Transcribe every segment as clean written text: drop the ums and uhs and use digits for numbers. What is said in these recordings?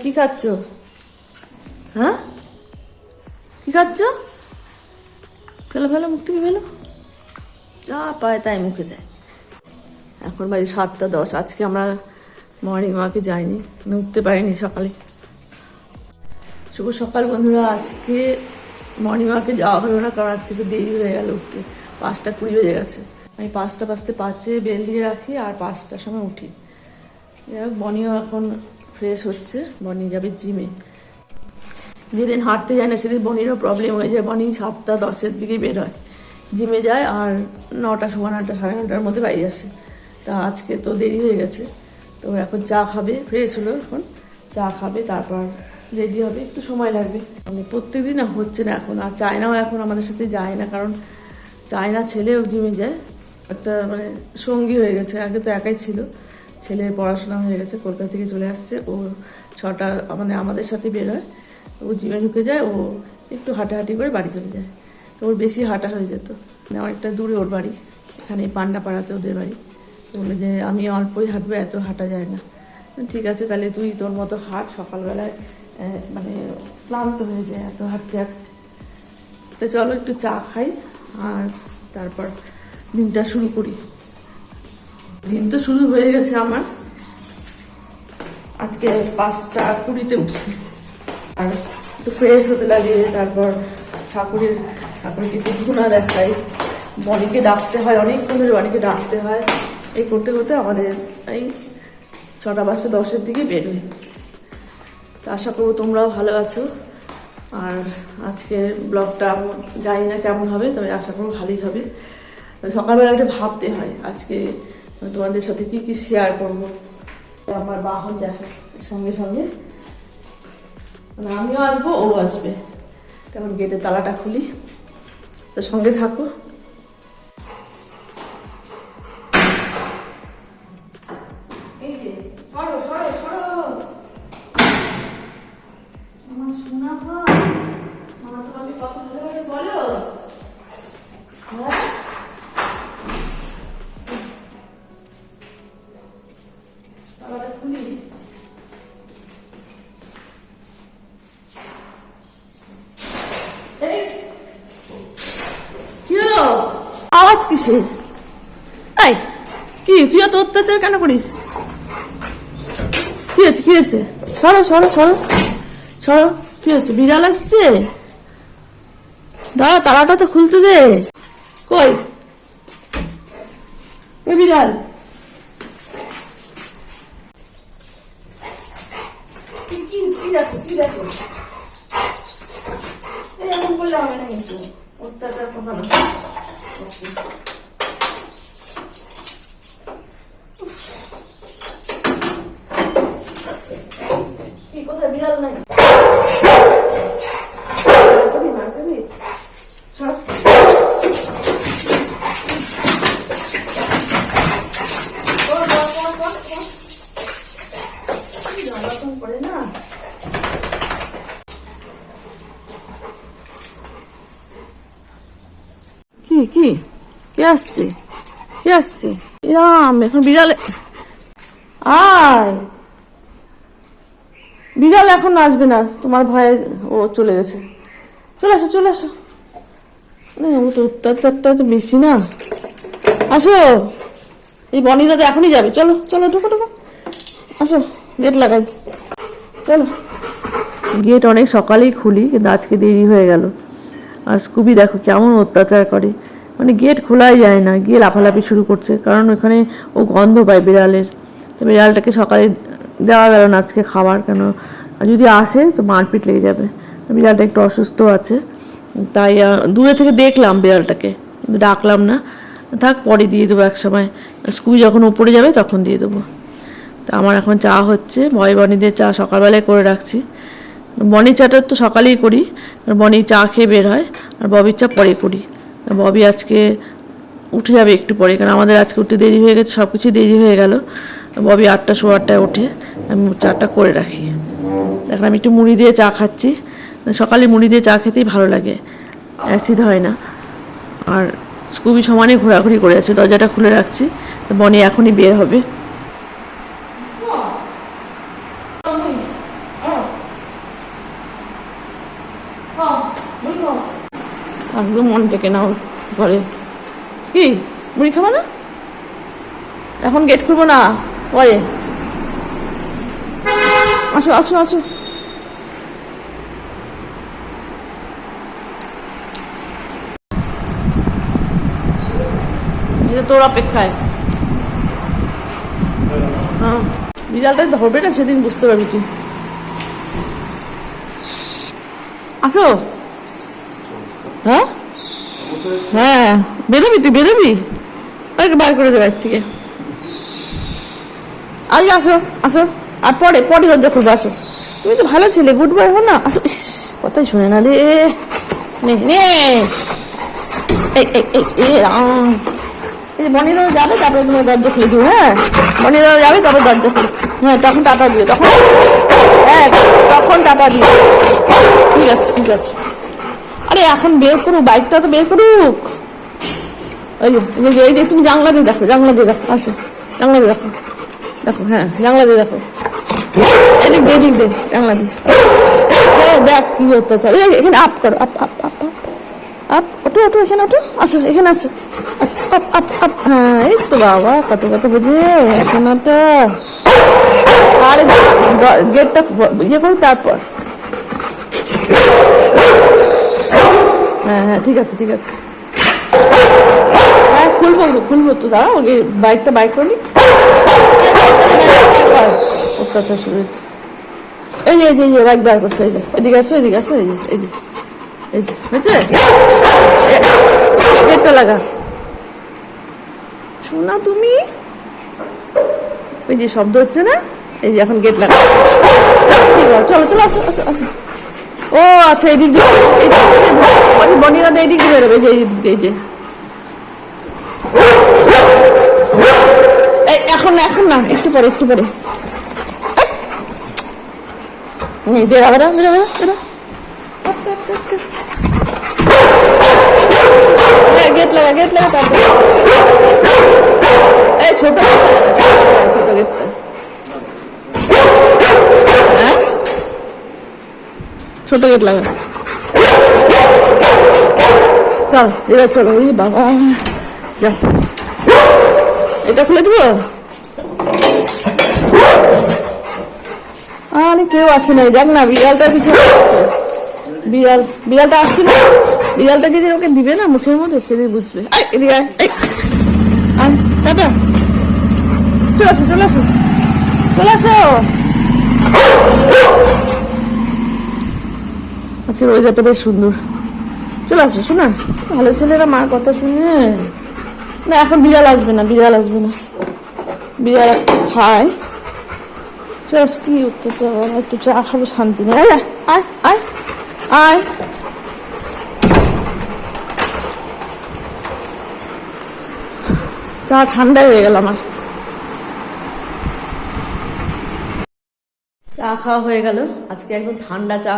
কি খাচ্ছ? হ্যাঁ, কি খাচ্ছ? ফেলো ফেলো, মুখ থেকে ফেলো। যা পায় তাই মুখে যায়। এখন বাজে 7:10। আজকে আমরা মর্নিং ওয়াকে যাইনি, উঠতে পারিনি সকালে। শুভ সকাল বন্ধুরা। আজকে মর্নিং ওয়াকে যাওয়া হলো না, কারণ আজকে তো দেরি হয়ে গেল উঠতে। 5:20 বেজে গেছে। আমি 5:05 বেল দিয়ে রাখি আর 5টার সময় উঠি। যাই হোক, বনিও এখন ফ্রেশ হচ্ছে। বনি যাবে জিমে। যেদিন হাঁটতে যায় না সেদিন বনিরও প্রবলেম হয়ে যায়। বনি 7:10 দিকে বের হয়, জিমে যায়, আর 9টা, 9:15, 9:30 মধ্যে বাড়ি আসে। তা আজকে তো দেরি হয়ে গেছে, তো এখন চা খাবে। ফ্রেশ হলো, এখন চা খাবে, তারপর রেডি হবে। একটু সময় লাগবে, মানে প্রত্যেকদিন হচ্ছে না এখন। আর চায়নাও এখন আমাদের সাথে যায় না, কারণ চায়না ছেলেও জিমে যায়। একটা মানে সঙ্গী হয়ে গেছে। আগে তো একাই ছিল, ছেলের পড়াশোনা হয়ে গেছে, কলকাতা থেকে চলে আসছে। ও 6টা মানে আমাদের সাথে বের হয়, ও জিমে ঢুকে যায়, ও একটু হাঁটাহাঁটি করে বাড়ি চলে যায়। তো ওর বেশি হাঁটা হয়ে যেত, মানে অনেকটা দূরে ওর বাড়ি, এখানে পান্ডাপাড়াতে ওদের বাড়ি। বলে যে আমি অল্পই হাঁটবো, এত হাঁটা যায় না। ঠিক আছে, তাহলে তুই তোর মতো হাঁট, সকালবেলায় মানে ক্লান্ত হয়ে যায় এত হাঁটতে হাঁটতে। তো চলো একটু চা খাই, আর তারপর দিনটা শুরু করি। দিন তো শুরু হয়ে গেছে আমার। আজকে 5:20 উঠছি, আর একটু ফ্রেশ হতে লাগে। তারপর ঠাকুরকে একটু ধুনা দেখাই, বনিকে ডাকতে হয়, অনেকক্ষণ ধরে বনিকে ডাকতে হয়। এই করতে করতে আমাদের এই 6:10 দিকে বেরোয়। তো আশা করবো তোমরাও ভালো আছো। আর আজকের ব্লগটা জানি না কেমন হবে, তবে আশা করবো ভালোই হবে। সকালবেলা একটু ভাবতে হয় আজকে তোমাদের সাথে কি কি শেয়ার করবো। আমার বাহন দেখো, সঙ্গে সঙ্গে মানে আমিও আসবো, ও আসবে। তেমন গেটের তালাটা খুলি, তো সঙ্গে থাকো। আওয়াজ কিসে? এই কি, তুই তো অত্যাচার কেন করিস? কি হয়েছে, কি হয়েছে? সরো সরো সরো সরো। কি হচ্ছে? বিড়াল আসছে? দাঁড়া, তালাটা তো খুলতে দে। কই ওই বিড়াল? এরকম করলে হবে না, কিন্তু অত্যাচার কখনো। কি কোথায় বিড়াল নাই? কি কি কে আসছে? কে আসছে? রাম, এখন বিড়াল? আয়, বিড়াল এখন আসবে না, তোমার ভয়ে ও চলে গেছে। চলে আসো চলে আসো। ও তো অত্যাচারটা তো বেশি না। আসো, এই বনি দাদা এখনই যাবে। চলো চলো, ঢুকো ঢুকো, আসো, গেট লাগাই। চলো। গেট অনেক সকালেই খুলি, কিন্তু আজকে দেরি হয়ে গেল। আর স্কুবি দেখো কেমন অত্যাচার করে, মানে গেট খোলাই যায় না, গিয়ে লাফালাফি শুরু করছে, কারণ ওখানে ও গন্ধ পায় বিড়ালের। তো বিড়ালটাকে সকালে দেওয়া গেল না আজকে খাবার, কেন যদি আসে তো মারপিট লেগে যাবে। বিড়ালটা একটু অসুস্থ আছে, তাই দূরে থেকে দেখলাম বিড়ালটাকে, কিন্তু ডাকলাম না। থাক, পরে দিয়ে দেবো এক সময়, স্কুল যখন উপরে যাবে তখন দিয়ে দেবো। তা আমার এখন চা হচ্ছে, বনিদের চা সকালবেলায় করে রাখছি। বনি চাটা তো সকালেই করি, বনি চা খেয়ে বের হয়, আর ববির চা পরে করি। ববি আজকে উঠে যাবে একটু পরে, কারণ আমাদের আজকে উঠতে দেরি হয়ে গেছে, সব কিছু দেরি হয়ে গেল। ববি 8টা, 8:15 ওঠে, আমি চাটা করে রাখি। এখন আমি একটু মুড়ি দিয়ে চা খাচ্ছি। সকালে মুড়ি দিয়ে চা খেতেই ভালো লাগে, অ্যাসিড হয় না। আর স্কুবি সমানে ঘোরাঘুরি করে আছে, দরজাটা খুলে রাখছি। বনি এখনই বের হবে। একদম মন থেকে নাও ঘরে। কি মুড়ি খাবো না? এখন গেট খুলবো না, পরে। আসো আসো আসো। তোর অপেক্ষায়। হ্যাঁ, বিড়ালটা ধরবে না সেদিন বুঝতে পারবি তুই। আসো। হ্যাঁ হ্যাঁ, বেরোবি তুই, বেরোবি? বার করে দেবে থেকে। আজ আসো আসো, আর পরে পরে দরজা খুলবো। আসো, তুমি তো ভালো ছিলে, গুড বয় হো না। আসো। ইস, কথাই শুনে না রে। নে নে, এই এই এই এই যে বনি দাদা যাবে, তারপরে তোমার দরজা খুলে দিও। হ্যাঁ, বনি দাদা যাবে, তারপর দরজা খুলে। হ্যাঁ, তখন টাটা দিও, তখন। হ্যাঁ, তখন টাটা দিও। ঠিক আছে ঠিক আছে। আরে এখন বের করুক, বাইকটা তো বের করুক। এই যে এই যে তুমি জানলা দিয়ে দেখো, জানলা দিয়ে দেখো। আসো, জানলা দিয়ে দেখো, দেখো। হ্যাঁ, জানলা দিয়ে দেখো। এদিক দিয়ে, এদিক দিয়ে, জানলা দিয়ে। দেখ কি অত্যাচার। এখানে আপ করো, up up up up up, ওঠো ওঠো, এখানে ওঠো। আসো, এখানে আসো, আসো, আপ আপ আপ। হ্যাঁ, এই তো বাবা, কত কত বুঝে সোনাটা। আরে গেটটা ইয়ে করো, তারপর। হ্যাঁ হ্যাঁ, ঠিক আছে ঠিক আছে। হ্যাঁ, খুলবো খুলবো তো, দাঁড়াও বাইকটা বাইক করলি। অত্যাচার শুরু হচ্ছে। এই যে এই যে বাইক বার করছে, এই যে এদিকে আসো, এদিকে আসো, এই যে এই যে এই যে হয়েছে। গেটটা লাগা শোনা তুমি। ওই যে শব্দ হচ্ছে না, এই যে এখন গেট লাগা। ঠিক আছে, চলো চলো, আসো আসো আসো। ও আচ্ছা, এদিক দিয়ে বনিরা দিয়ে এদিক দিয়ে বেরোবে, যে এই যে। এখন না, এখন না, একটু পরে, একটু পরে। বেরা বেরা বেরা বেরা বেরা। গেট লাগা, গেট লাগা, তারপর। এই ছোট ছোট গেটটা। হ্যাঁ, ছোট গেট লাগা। চল এবার চলো। ওই বাবা, যা, এটা খুলে দিব। আরে কেউ আসে নাই, দেখ না, বিড়ালটার পিছনে আছে। বিড়ালটা আসছে না। বিড়ালটা যেদিন ওকে দিবে না মুখের মধ্যে, সেদিন বুঝবে। এদিকে আয়, টাটা। চলে আসো চলে আসো চলে আসো। আজকের ওয়েদারটা বেশ সুন্দর। চলে আসো শোনা, ভালো ছেলেরা মার কথা শুনে না। এখন বিড়াল আসবে না, বিড়াল আসবে না, বিড়াল খায়। চলে আসো। কি অত্যাচার, একটু চা খাবো, শান্তি নেই। আয় আয় আয় আয়। চা ঠান্ডা হয়ে গেল আমার। চা খাওয়া হয়ে গেল, আজকে একদম ঠান্ডা চা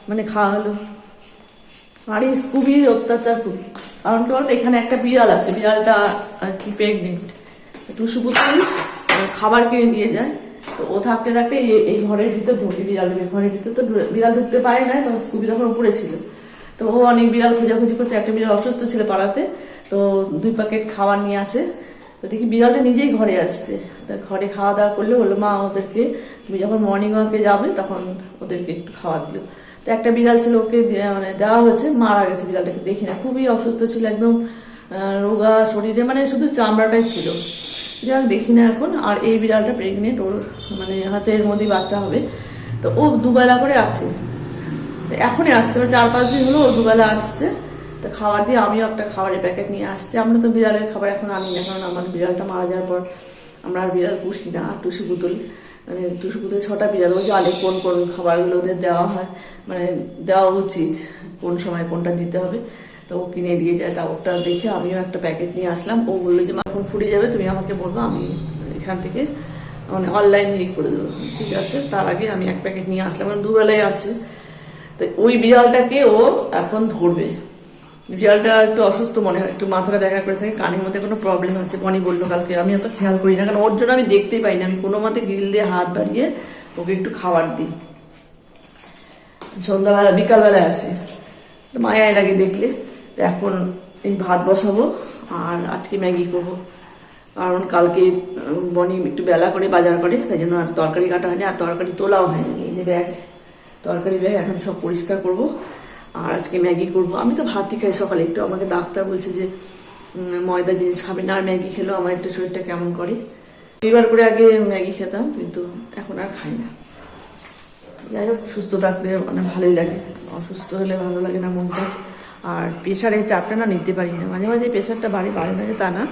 মানে খাওয়া হলো। আর এই খুবই অত্যাচার খুব। কারণ কি বলতো, এখানে একটা বিড়াল আছে, বিড়ালটা আর কি প্রেগনেন্ট। টুসু পুতুল খাবার কিনে দিয়ে যায়, তো ও থাকতে থাকতে এই ঘরের ভিতর ঢুকে, বিড়ালের ঘরের ভিতর তো বিড়াল ঢুকতে পারে না। তো স্কুবি তখন উপরে ছিল, তো ও অনেক বিড়াল খোঁজাখুঁজি করছে। একটা বিড়াল অসুস্থ ছিল পাড়াতে, তো 2 প্যাকেট খাবার নিয়ে আসে। তো দেখি বিড়ালটা নিজেই ঘরে আসছে। তা ঘরে খাওয়া দাওয়া করলে বললো মা ওদেরকে, তুমি যখন মর্নিং ওয়াকে যাবে তখন ওদেরকে একটু খাবার দিও। তো একটা বিড়াল ছিল, ওকে মানে দেওয়া হয়েছে, মারা গেছে। বিড়ালটাকে দেখি না, খুবই অসুস্থ ছিল, একদম রোগা শরীরে, মানে শুধু চামড়াটাই ছিল। বিড়াল দেখি না এখন। আর এই বিড়ালটা প্রেগনেন্ট, ওর মানে হয়তো এর মধ্যেই বাচ্চা হবে। তো ও 2 বেলা করে আসে, এখনই আসছে, 4-5 দিন হলো ও 2 বেলা আসছে। তো খাবার দিয়ে আমিও একটা খাবারের প্যাকেট নিয়ে আসছি। আমরা তো বিড়ালের খাবার এখন আনি না, কারণ আমার বিড়ালটা মারা যাওয়ার পর আমরা আর বিড়াল পুষি না। আর টুসু পুতুল, মানে টুসু পুতুল 6টা বিড়াল, ও জানে কোন কোন খাবারগুলো ওদের দেওয়া হয়, মানে দেওয়া উচিত, কোন সময় কোনটা দিতে হবে। তো ও কিনে দিয়ে যায়। তা ওটা দেখে আমিও একটা প্যাকেট নিয়ে আসলাম। ও বললো যে মা এখন ফুরিয়ে যাবে, তুমি আমাকে বলবো, আমি এখান থেকে মানে অনলাইনে করে দেবো। ঠিক আছে, তার আগে আমি 1 প্যাকেট নিয়ে আসলাম, কারণ 2 বেলায় আসে। তো ওই বিড়ালটাকে ও এখন ধরবে। বিড়ালটা একটু অসুস্থ মনে হয়, একটু মাথাটা দেখা করে থাকে, কানের মধ্যে কোনো প্রবলেম আছে। বনি বললো কালকে, আমি অত খেয়াল করি না, কারণ ওর জন্য আমি দেখতেই পাই না। আমি কোনো মতে গ্রিল দিয়ে হাত বাড়িয়ে ওকে একটু খাবার দিই। সন্ধ্যাবেলা বিকালবেলায় আসি। মায়া এর আগে দেখলে। এখন এই ভাত বসাবো আর আজকে ম্যাগি করবো, কারণ কালকে বনি একটু বেলা করে বাজার করে, তাই জন্য আর তরকারি কাটা হয়নি আর তরকারি তোলাও হয়নি। এই যে ব্যাগ, তরকারি ব্যাগ এখন সব পরিষ্কার করব আর আজকে ম্যাগি করব। আমি তো ভাতই খাই সকালে, একটু আমাকে ডাক্তার বলছে যে ময়দা জিনিস খাবে না, আর ম্যাগি খেলেও আমার একটু শরীরটা কেমন করে। দুইবার করে আগে ম্যাগি খেতাম, কিন্তু এখন আর খাই না। যাই হোক, সুস্থ থাকলে মানে ভালোই লাগে, অসুস্থ হলে ভালো লাগে না মনটা। আর প্রেশারের চাপটা না নিতে পারি না, মাঝে মাঝে প্রেশারটা বাড়ে না যে তা না,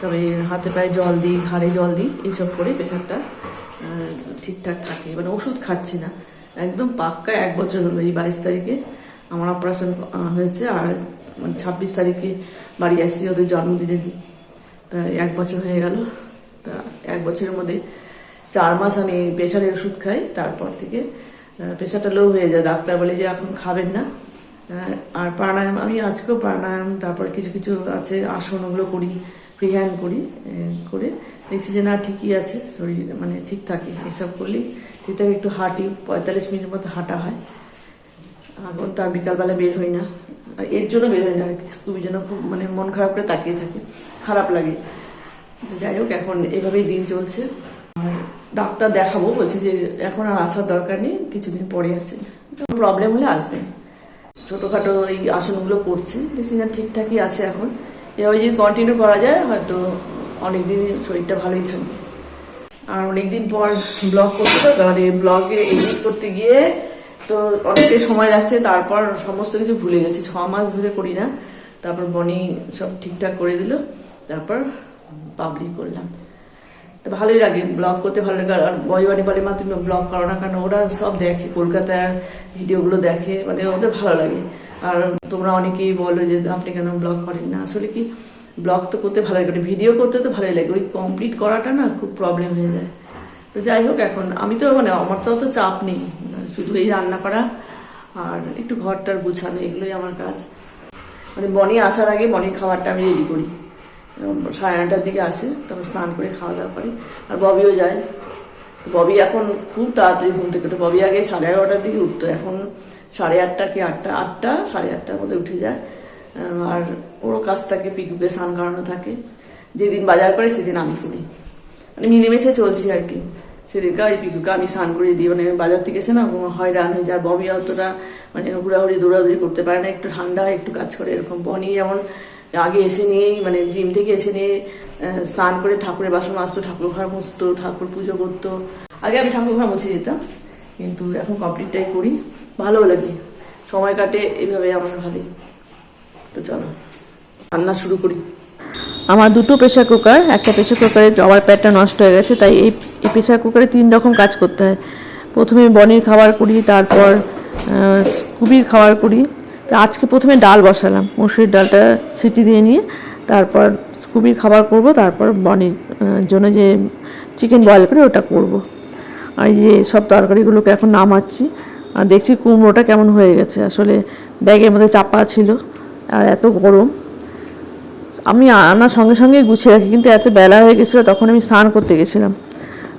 তবে হাতে পায়ে জল দিই, ঘাড়ে জল দিই, এইসব করে প্রেশারটা ঠিকঠাক থাকে। মানে ওষুধ খাচ্ছি না, একদম পাক্কা 1 বছর হলো। এই 22 তারিখে আমার অপারেশন হয়েছে আর মানে 26 তারিখে বাড়ি আসছি ওদের জন্মদিনে দিই। তা 1 বছর হয়ে গেল। তা 1 বছরের মধ্যে 4 মাস আমি প্রেশারের ওষুধ খাই, তারপর থেকে প্রেশারটা লো হয়ে যায়। ডাক্তার বলে যে এখন খাবেন না। আর প্রাণায়াম, আমি আজকেও প্রাণায়াম, তারপর কিছু কিছু আছে আসন, ওগুলো করি, ফ্রি হ্যান্ড করি, করে দেখছি যে না ঠিকই আছে, শরীর মানে ঠিক থাকে। এসব করলেই ঠিক থাকে। একটু হাঁটি, 45 মিনিটের মতো হাঁটা হয়। এখন তার বিকালবেলা বের হই না, এর জন্য বের হই না আর কি, স্কুবির জন্য খুব মানে মন খারাপ করে তাকিয়ে থাকে, খারাপ লাগে। যাই হোক, এখন এভাবেই দিন চলছে। আর ডাক্তার দেখাবো বলছি যে এখন আর আসার দরকার নেই, কিছুদিন পরে আসেন, প্রবলেম হলে আসবেন। ছোটোখাটো এই আসনগুলো করছি, দেখছি না ঠিকঠাকই আছে। এখন এভাবে যদি কন্টিনিউ করা যায় হয়তো অনেকদিন শরীরটা ভালোই থাকবে। আর অনেকদিন পর ব্লগ করতে তো, মানে ব্লগে এডিট করতে গিয়ে তো অনেকটাই সময় লাগছে, তারপর সমস্ত কিছু ভুলে গেছি। 6 মাস ধরে করি না, তারপর বনি সব ঠিকঠাক করে দিল, তারপর পাবলিক করলাম। তো ভালোই লাগে ব্লগ করতে, ভালো লাগে। আর বয়বানি বলে মা তুমি ব্লগ করো না, কারণ ওরা সব দেখে, কলকাতার ভিডিওগুলো দেখে, মানে ওদের ভালো লাগে। আর তোমরা অনেকেই বলো যে আপনি কেন ব্লগ করেন না। আসলে কি, ব্লগ তো করতে ভালো লাগে, ভিডিও করতে তো ভালোই লাগে, ওই কমপ্লিট করাটা না খুব প্রবলেম হয়ে যায়। তো যাই হোক, এখন আমি তো মানে আমার তো অত চাপ নেই, শুধু এই রান্না করা আর একটু ঘরটার গুছানো, এগুলোই আমার কাজ। মানে বনি আসার আগে বনির খাবারটা আমি রেডি করি, 9:30টার দিকে আসে, তারপর স্নান করে খাওয়া দাওয়া করে। আর ববিও যায়। ববি এখন খুব তাড়াতাড়ি ঘুম থেকে ওঠে, ববি আগে 11:30টার দিকে উঠতো, এখন 8:30 কি 8টা 8:30টার মধ্যে উঠে যায়। আর ওরও কাজ থাকে, পিকুকে স্নান করানো থাকে। যেদিন বাজার করে সেদিন আমি করি, মানে মিলেমিশে চলছি আর কি। সেদিনকে ওই পিকুকে আমি স্নান করে দিই, মানে বাজার থেকে এসে না হয়রান হয়ে যায়। ববি অতটা মানে হুড়াহুড়ি দৌড়াদৌড়ি করতে পারে না, একটু ঠান্ডা হয় একটু কাজ করে এরকম। বনি যেমন আগে এসে নিয়েই মানে জিম থেকে এসে নিয়ে স্নান করে ঠাকুরের বাসন মাজতো, ঠাকুর ঘর মুছতো, ঠাকুর পুজো করতো। আগে আমি ঠাকুর ঘর মুছে যেতাম, কিন্তু এখন কমপ্লিটটাই করি, ভালো লাগে, সময় কাটে এইভাবে আমার ভালোই। তো চলো রান্না শুরু করি। আমার 2টো প্রেশার কুকার, একটা প্রেশার কুকারের জবার প্যাডটা নষ্ট হয়ে গেছে, তাই এই প্রেশার কুকারে 3 রকম কাজ করতে হয়। প্রথমে বনির খাবার করি, তারপর স্কুবির খাবার করি। তো আজকে প্রথমে ডাল বসালাম, মসুরির ডালটা সিটি দিয়ে নিয়ে তারপর স্কুবির খাবার করব, তারপর বনির জন্য যে চিকেন বয়েল করে ওটা করব। আর এই যে সব তরকারিগুলোকে এখন নামাচ্ছি। আর দেখছি কুমড়োটা কেমন হয়ে গেছে, আসলে ব্যাগের মধ্যে চাপা ছিল আর এত গরম। আমি আনার সঙ্গে সঙ্গে গুছিয়ে রাখি, কিন্তু এত বেলা হয়ে গেছিলো, তখন আমি স্নান করতে গেছিলাম।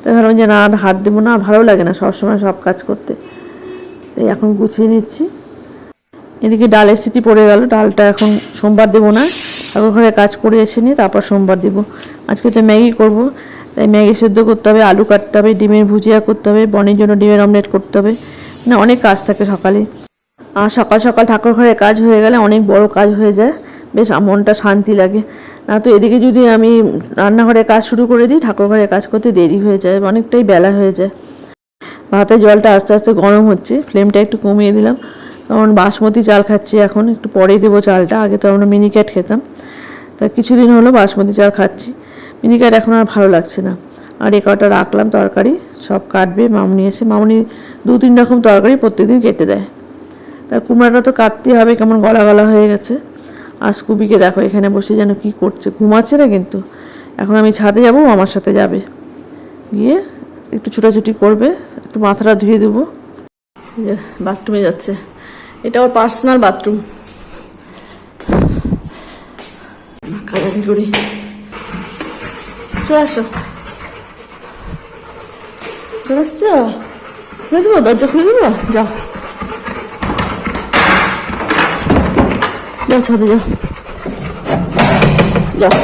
তাই ভাবলাম যে না, আর হাত দেবো না, ভালো লাগে না সবসময় সব কাজ করতে, তাই এখন গুছিয়ে নিচ্ছি। এদিকে ডালের সিটি পড়ে গেল, ডালটা এখন সোমবার দেবো না, ঠাকুর ঘরে কাজ করে এসে নিয়ে তারপর সোমবার দেবো। আজকে তো ম্যাগি করব, তাই ম্যাগি সেদ্ধ করতে হবে, আলু কাটতে হবে, ডিমের ভুজিয়া করতে হবে, বনির জন্য ডিমের অমলেট করতে হবে, মানে অনেক কাজ থাকে সকালে। আর সকাল সকাল ঠাকুর ঘরে কাজ হয়ে গেলে অনেক বড় কাজ হয়ে যায়, বেশ মনটা শান্তি লাগে। না তো এদিকে যদি আমি রান্নাঘরে কাজ শুরু করে দিই, ঠাকুর ঘরে কাজ করতে দেরি হয়ে যায়, অনেকটাই বেলা হয়ে যায়। ভাতের জলটা আস্তে আস্তে গরম হচ্ছে, ফ্লেমটা একটু কমিয়ে দিলাম, কারণ বাসমতি চাল খাচ্ছি এখন, একটু পরেই দেবো চালটা। আগে তো আমরা মিনিক্যাট খেতাম, তা কিছুদিন হলো বাসমতি চাল খাচ্ছি। মিনিক্যাট এখন আর ভালো লাগছে না। আর এ কটা রাখলাম তরকারি, সব কাটবে মামনি এসে। মামনি 2-3 রকম তরকারি প্রত্যেকদিন কেটে দেয়। তার কুমড়াটা তো কাটতে হবে, কেমন গলা গলা হয়ে গেছে। আর স্কুবিকে দেখো এখানে বসে যেন কি করছে, ঘুমাচ্ছে না কিন্তু। এখন আমি ছাদে যাবো, আমার সাথে যাবে, গিয়ে একটু ছুটাছুটি করবে, একটু মাথাটা ধুয়ে দেবো। বাথরুমে যাচ্ছে, এটা ওর পার্সোনাল বাথরুম। কাজাকি করি, চলে আসো, চলে আসছো, খুলে দেবো, দরজা খুলে দেবো, যাও। যাও ছাদে যাও, যাও।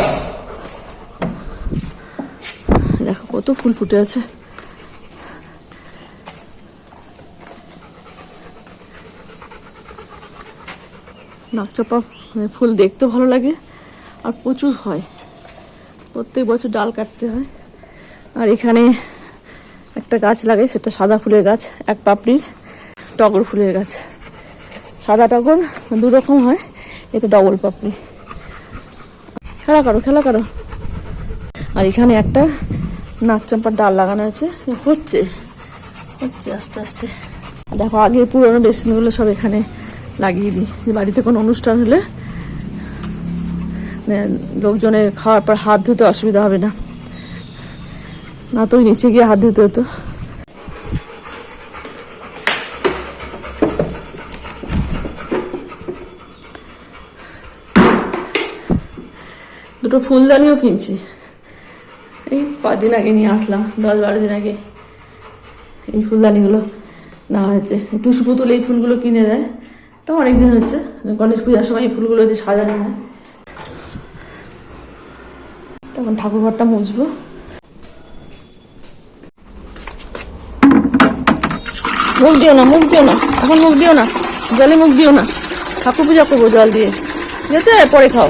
দেখো কত ফুল ফুটে আছে। নাকচাপা ফুল দেখতেও ভালো লাগে আর প্রচুর হয়, প্রত্যেক বছর ডাল কাটতে হয়। আর এখানে একটা গাছ লাগে, সেটা সাদা ফুলের গাছ, এক পাপড়ির টগর ফুলের গাছ। সাদা টগর দু রকম হয়, এটা ডবল পাপড়ি। খেলা করো, খেলা করো। আর এখানে একটা নাকচম্পার ডাল লাগানো আছে, হচ্ছে হচ্ছে আস্তে আস্তে। দেখো আগের পুরোনো বেসিনগুলো সব এখানে লাগিয়ে দিই, যে বাড়িতে কোনো অনুষ্ঠান হলে লোকজনের খাওয়ার পর হাত ধুতে অসুবিধা হবে না, না তো নিচে গিয়ে হাত ধুতে হতো। দুটো ফুলদানিও কিনছি, এই কদিন আগে নিয়ে আসলাম, 10-12 দিন আগে এই ফুলদানিগুলো নেওয়া হয়েছে। টুসু পুতুল এই ফুলগুলো কিনে দেয়, তো অনেকদিন হচ্ছে। গণেশ পূজার সময় এই ফুলগুলো দিয়ে সাজানো হয়। তখন ঠাকুর ঘরটা মুছবো। মুখ দিও না, মুখ দিও না, এখন মুখ দিও না, জলে মুখ দিও না। ঠাকুর পূজা করবো জল দিয়ে, ঠিক আছে? পরে খাও,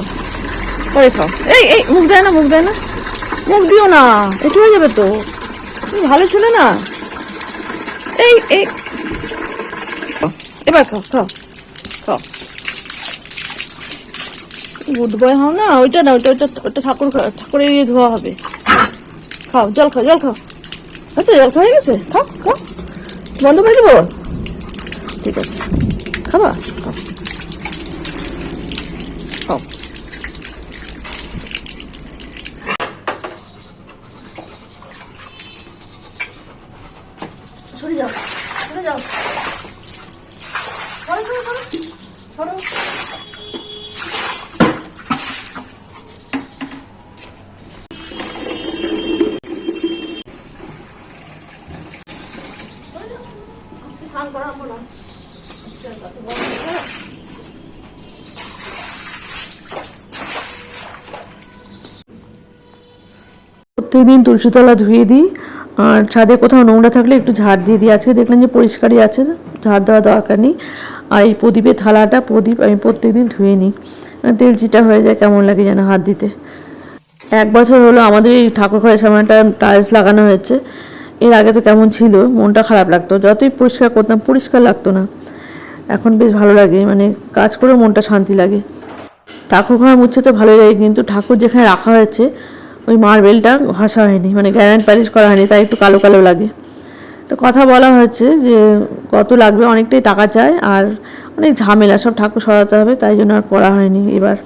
পরে খাও। এই এই মুখ দেয় না, মুখ দেয় না, মুখ দিও না, একটু হয়ে যাবে তো। তুমি ভালো ছিল না। এই এই এবার খাও, খাও খাও। গুড বয় হও না, ওইটা না, ওইটা ওইটা ওটা ঠাকুরের ইয়ে ধোয়া হবে। খাও, জল খাও, জল খাও। আচ্ছা জল খাওয়া হয়ে গেছে, খাও খাও। বন্ধ করে দেবো, ঠিক আছে? খাবা, খাও খাও। সরে যাও, সরে যাও, সরো সরো সরো সরো। স্নান করাবো না, প্রত্যেকদিন তুলসীতলা ধুয়ে দিই, আর ছাদে কোথাও নোংরা থাকলে একটু ঝাড় দিয়ে দিই। আজকে দেখলাম যে পরিষ্কারই আছে, ঝাড় দেওয়া দরকার নেই। আর এই প্রদীপের থালাটা, প্রদীপ আমি প্রত্যেকদিন ধুয়ে নিই, তেল চিটা হয়ে যায়, কেমন লাগে যেন হাত দিতে। 1 বছর হলো আমাদের এই ঠাকুর ঘরের সামনেটা টাইলস লাগানো হয়েছে। এর আগে তো কেমন ছিল, মনটা খারাপ লাগতো, যতই পরিষ্কার করতাম পরিষ্কার লাগতো না। এখন বেশ ভালো লাগে, মানে কাজ করে মনটা শান্তি লাগে। ঠাকুর ঘর মুছতে তো ভালোই লাগে, কিন্তু ঠাকুর যেখানে রাখা হয়েছে ওই মার্বেলটা ঘষা হয়নি, মানে গ্রানাইট পালিশ করা হয়নি, তাই একটু কালো কালো লাগে। তো কথা বলা হচ্ছে যে কত লাগবে, অনেকটাই টাকা চায় আর অনেক ঝামেলা, সব ঠাকুর সরাতে হবে, তাই জন্য আর করা হয়নি এবার।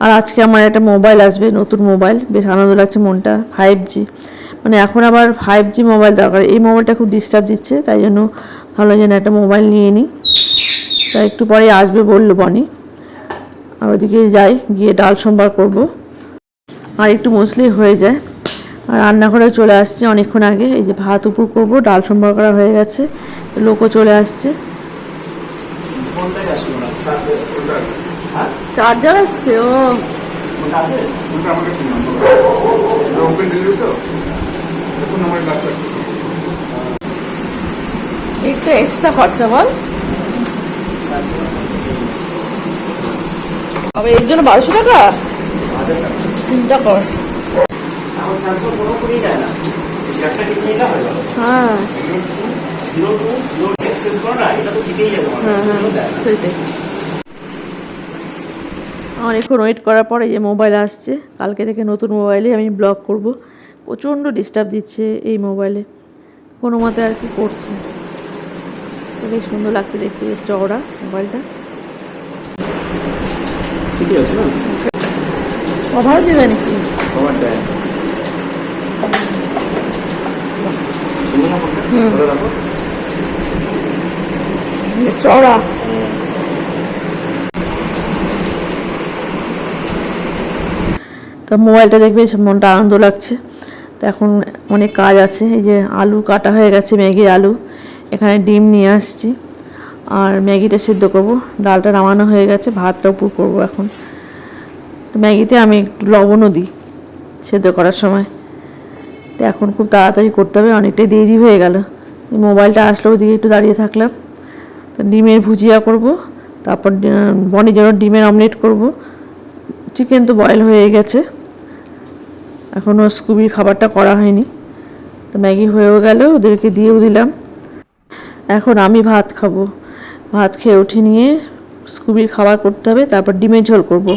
আর আজকে আমার একটা মোবাইল আসবে, নতুন মোবাইল, বেশ আনন্দ লাগছে মনটা। 5G, মানে এখন আবার 5G মোবাইল দরকার। এই মোবাইলটা খুব ডিস্টার্ব দিচ্ছে, তাই জন্য ভালো যেন একটা মোবাইল নিয়ে নিই। তাই একটু পরে আসবে বললো বনি, আর ওইদিকে যাই, গিয়ে ডাল সম্বার করবো, আর একটু মুসলি হয়ে যায়। আর রান্নাঘরে চলে আসছে অনেকক্ষণ আগে, এই যে ভাত উপর করবো, ডাল সম্বার করা হয়ে গেছে, লোকও চলে আসছে। চার্জার আসছে, ও একটু এক্সট্রা খরচা বল, আবার এর জন্য 1200 টাকা, চিন্তা কর। হ্যাঁ সেটাই। অনেকক্ষণ ওয়েট করার পরে যে মোবাইল আসছে, কালকে থেকে নতুন মোবাইলে আমি ব্লগ করব। প্রচণ্ড ডিস্টার্ব দিচ্ছে এই মোবাইলে, কোনো মতে আর কি করছে। তো বেশ সুন্দর লাগছে দেখতে, বেশ চওড়া মোবাইলটা। ঠিকই আছে না, কভারও দেবে নাকি? বেশ চওড়া। তো মোবাইলটা দেখবে মনটা আনন্দ লাগছে। তো এখন অনেক কাজ আছে, এই যে আলু কাটা হয়ে গেছে, ম্যাগির আলু, এখানে ডিম নিয়ে আসছি, আর ম্যাগিটা সিদ্ধ করব। ডালটা নামানো হয়ে গেছে, ভাতটা উপর করবো এখন। তো ম্যাগিতে আমি একটু লবণও দিই সেদ্ধ করার সময়। তো এখন খুব তাড়াতাড়ি করতে হবে, অনেকটাই দেরি হয়ে গেল। মোবাইলটা আসলো, ওদিকে একটু দাঁড়িয়ে থাকলাম। তো ডিমের ভুজিয়া করব, তারপর বনির জন্য ডিমের অমলেট করব। চিকেন তো বয়েল হয়ে গেছে, এখনও স্কুবির খাবারটা করা হয়নি। তো ম্যাগি হয়েও গেল, ওদেরকে দিয়েও দিলাম। এখন আমি ভাত খাবো। ভাত খেয়ে উঠে নিয়ে স্কুবির খাবার করতে হবে, তারপর ডিমের ঝোল করব।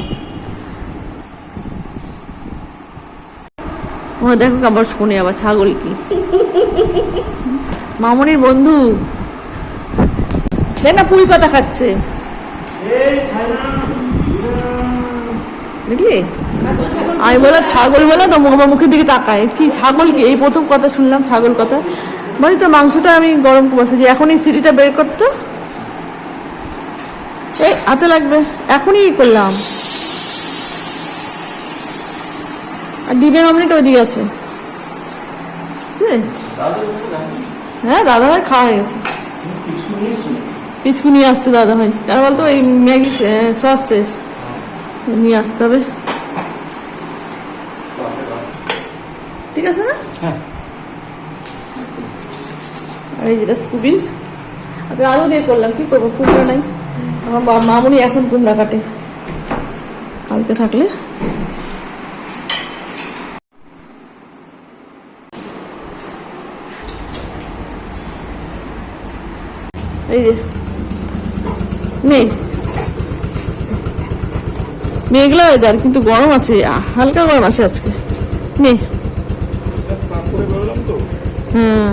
ও দেখো আবার শুনে আবার ছাগল কি মামনির বন্ধু দেখ না পুঁই পাতা খাচ্ছে, বুঝলি? আমি বললাম ছাগল, বললাম তো আমার মুখের দিকে তাকায়, কি ছাগল কি? এই প্রথম কথা শুনলাম ছাগল কথা। বলি তো মাংসটা আমি গরম বসেছি, এখনই সিটিটা বের করতো। এই হাতে লাগবে, এখনই করলাম। আর ডিমের অমলেট ওইদিকে আছে। হ্যাঁ দাদা ভাই খাওয়া হয়ে গেছে, পিছু নিয়ে আসছে দাদা ভাই। কেন বলতো এই ম্যাগি সস শেষ, নিয়ে আসতে হবে। ঠিক আছে না? আর এই যেটা স্কুবির, আচ্ছা আলু দিয়ে করলাম, কি করবো, কুমড়া নাই। আমার মামুনি এখন কুমড়া কাটে, কালকে থাকলে। এই যে নেই মেঘলা ওয়েদার, কিন্তু গরম আছে, হালকা গরম আছে আজকে। নেই হ্যাঁ,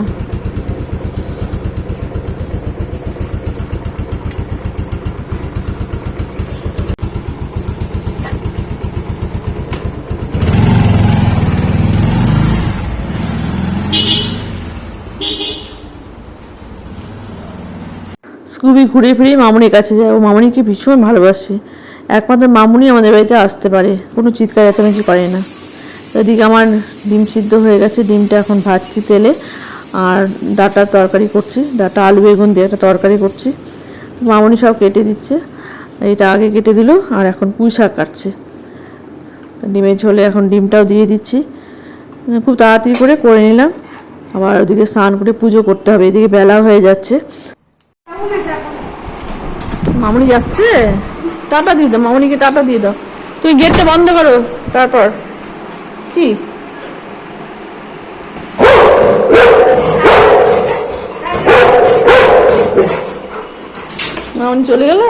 স্কুবি ঘুরে ফিরে মামুনির কাছে যায়, ও মামুনিকে ভীষণ ভালোবাসে। একমাত্র মামুনি আমাদের বাড়িতে আসতে পারে, কোনো চিৎকার চেঁচামেচি করে না। এদিকে আমার ডিম সিদ্ধ হয়ে গেছে, ডিমটা এখন ভাজছি তেলে। আর ডাঁটার তরকারি করছি, ডাঁটা আলু বেগুন দিয়ে একটা তরকারি করছি। মামুনি সব কেটে দিচ্ছে, এটা আগে কেটে দিল, আর এখন পুঁই শাক কাটছে। ডিমের ঝোলে এখন ডিমটাও দিয়ে দিচ্ছি। খুব তাড়াতাড়ি করে নিলাম, আবার ওদিকে স্নান করে পুজো করতে হবে, এদিকে বেলা হয়ে যাচ্ছে। মামুনি যাচ্ছে, টাটা দিয়ে দাও, মামুনিকে টাটা দিয়ে দাও। তুমি গেটটা বন্ধ করো, তারপর কি মামুনি চলে গেল?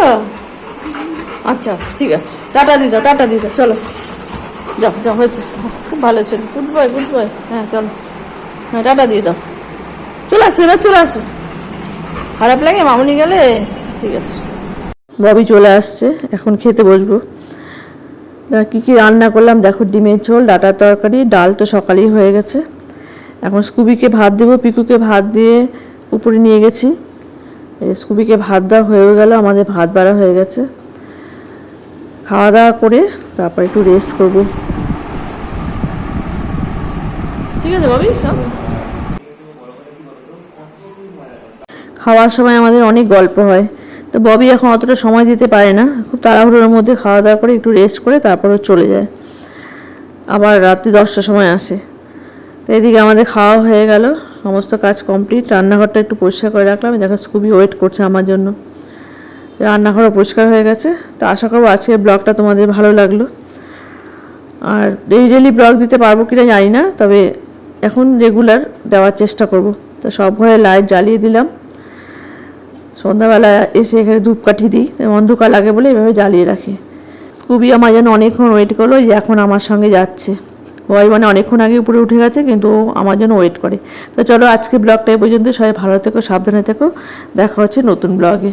আচ্ছা ঠিক আছে, টাটা দিয়ে দাও, টাটা দিয়ে দাও, চলো যাও যাও, হয়েছে, খুব ভালো হয়েছে, গুড বয় গুড বয়। হ্যাঁ চলো, হ্যাঁ টাটা দিয়ে দাও, চলে আসো এবার, চলে আসো। খারাপ লাগে মামুনি গেলে? ঠিক আছে। ববি চলে আসছে, এখন খেতে বসবো। কী কী রান্না করলাম দেখো, ডিমের ঝোল, ডাঁটার তরকারি, ডাল তো সকালেই হয়ে গেছে। এখন স্কুবিকে ভাত দেবো, পিকুকে ভাত দিয়ে উপরে নিয়ে গেছি। স্কুবিকে ভাত দেওয়া হয়ে গেল, আমাদের ভাত বাড়া হয়ে গেছে। খাওয়া দাওয়া করে তারপর একটু রেস্ট করব। ঠিক আছে ববি, সব খাওয়ার সময় আমাদের অনেক গল্প হয়। তো ববি এখন অতটা সময় দিতে পারে না, খুব তাড়াহুড়োর মধ্যে খাওয়া দাওয়া করে একটু রেস্ট করে তারপরে চলে যায়, আবার রাত্রি 10টার সময় আসে। তো এদিকে আমাদের খাওয়া হয়ে গেল, সমস্ত কাজ কমপ্লিট। রান্নাঘরটা একটু পরিষ্কার করে রাখলাম, দেখো খুবই ওয়েট করছে আমার জন্য। রান্নাঘরও পরিষ্কার হয়ে গেছে। তো আশা করবো আজকের ব্লগটা তোমাদের ভালো লাগলো। আর ডেইলি ব্লগ দিতে পারবো কিনা জানি না, তবে এখন রেগুলার দেওয়ার চেষ্টা করব। তো সব ঘরে লাইট জ্বালিয়ে দিলাম, সন্ধ্যাবেলা এসে এখানে ধূপকাঠি দিই, অন্ধকার লাগে বলে এভাবে জ্বালিয়ে রাখি। স্কুবি আমার জন্য অনেকক্ষণ ওয়েট করলো, যে এখন আমার সঙ্গে যাচ্ছে। বয় মানে অনেকক্ষণ আগে উপরে উঠে গেছে, কিন্তু ও আমার জন্য ওয়েট করে। তো চলো আজকে ব্লগটা এই পর্যন্ত, সবাই ভালো থেকো, সাবধানে থেকো, দেখা হচ্ছে নতুন ব্লগে।